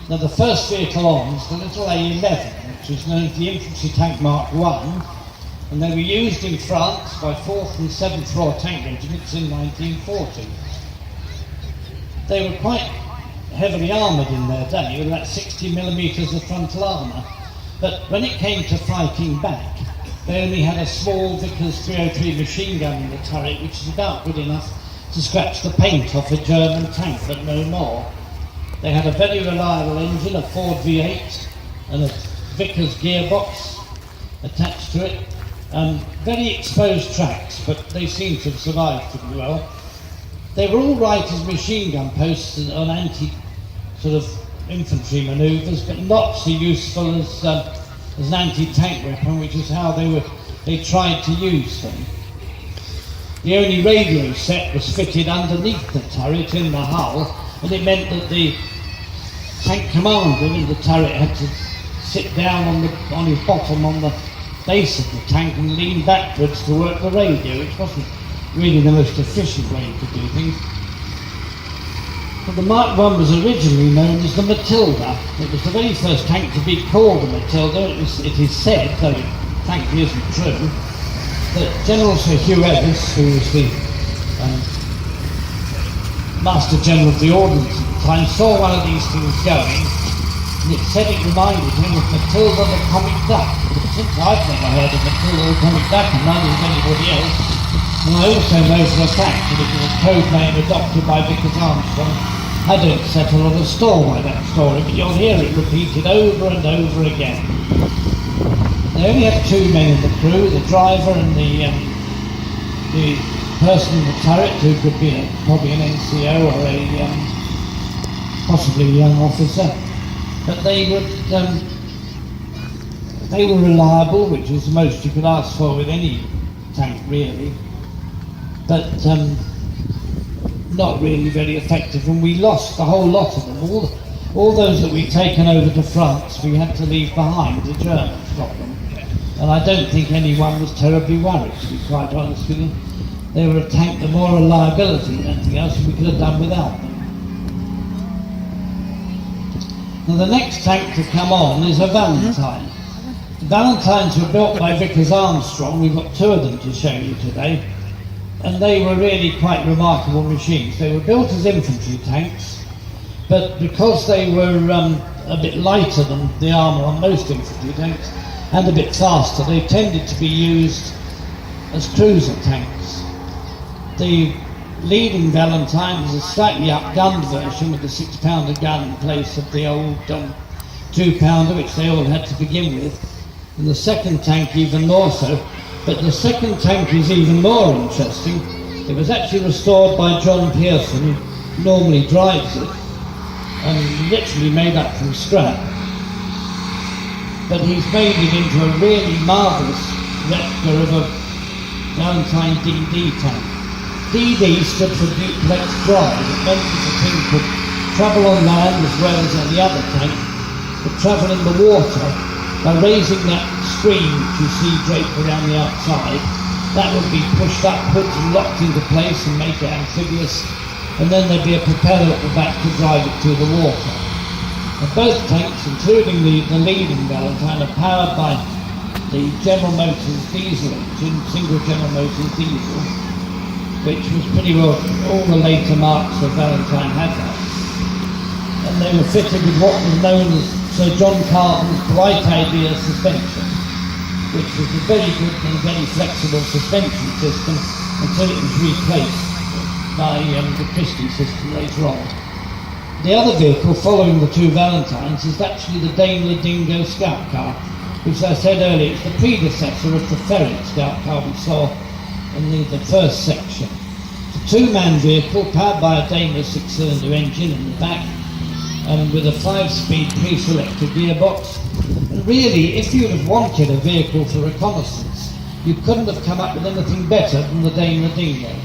Now the first vehicle on was the little A11, which was known as the Infantry Tank Mark I, and they were used in France by 4th and 7th Royal Tank Regiments in 1940. They were quite heavily armoured in their day, with about 60 millimetres of frontal armour, but when it came to fighting back, they only had a small Vickers 303 machine gun in the turret, which is about good enough to scratch the paint off a German tank, but no more. They had a very reliable engine, a Ford V8, and a Vickers gearbox attached to it. Very exposed tracks, but they seem to have survived pretty well. They were all right as machine gun posts on anti-sort of infantry manoeuvres, but not so useful as an anti-tank weapon, which is how they tried to use them. The only radio set was fitted underneath the turret in the hull, and it meant that the tank commander in the turret had to sit down on his bottom on the base of the tank and lean backwards to work the radio, which wasn't really the most efficient way to do things. But the Mark I was originally known as the Matilda. It was the very first tank to be called the Matilda. It is said, though it thankfully isn't true, that General Sir Hugh Ellis, who was the Master General of the Ordnance at the time, saw one of these things going, and it said it reminded him of Matilda the Comic Duck. Since I've never heard of Matilda the Comic Duck, and neither has anybody else, and I also know for a fact that it was a code name adopted by Vickers Armstrong. I don't set a lot of store by that story, but you'll hear it repeated over and over again. They only had two men in the crew, the driver and the person in the turret, who could be probably an NCO or possibly a young officer. But they were reliable, which is the most you could ask for with any tank really, but not really very effective, and we lost the whole lot of them. All those that we'd taken over to France, we had to leave behind. The Germans got them, and I don't think anyone was terribly worried, to be quite honest with you. They were a tank with more reliability than anything else, and we could have done without them. Now the next tank to come on is a Valentine. The Valentines were built by Vickers Armstrong. We've got two of them to show you today, and they were really quite remarkable machines. They were built as infantry tanks, but because they were a bit lighter than the armour on most infantry tanks, and a bit faster, they tended to be used as cruiser tanks. The leading Valentine was a slightly upgunned version with a 6-pounder gun in place of the old 2-pounder, which they all had to begin with. And the second tank even more so. But the second tank is even more interesting. It was actually restored by John Pearson, who normally drives it, and literally made up from scrap. But he's made it into a really marvellous replica of a Valentine DD tank. DD stood for duplex drive. It meant that the thing could travel on land as well as on the other tank, but travel in the water by raising that screen which you see draped around the outside. That would be pushed upwards and locked into place and make it amphibious, and then there'd be a propeller at the back to drive it through the water. And both tanks, including the leading Valentine, are powered by the General Motors diesel engine, single General Motors diesel, which was pretty well, all the later marks of Valentine had that. And they were fitted with what was known as Sir John Carden's bright idea suspension, which was a very good and very flexible suspension system until it was replaced by the Christie system later on. The other vehicle following the two Valentines is actually the Daimler Dingo Scout Car, which, as I said earlier, is the predecessor of the Ferret Scout Car we saw in the first section. It's a two-man vehicle powered by a Daimler 6-cylinder engine in the back, and with a 5-speed pre-selected gearbox. And really, if you'd have wanted a vehicle for reconnaissance, you couldn't have come up with anything better than the Daimler Dingo.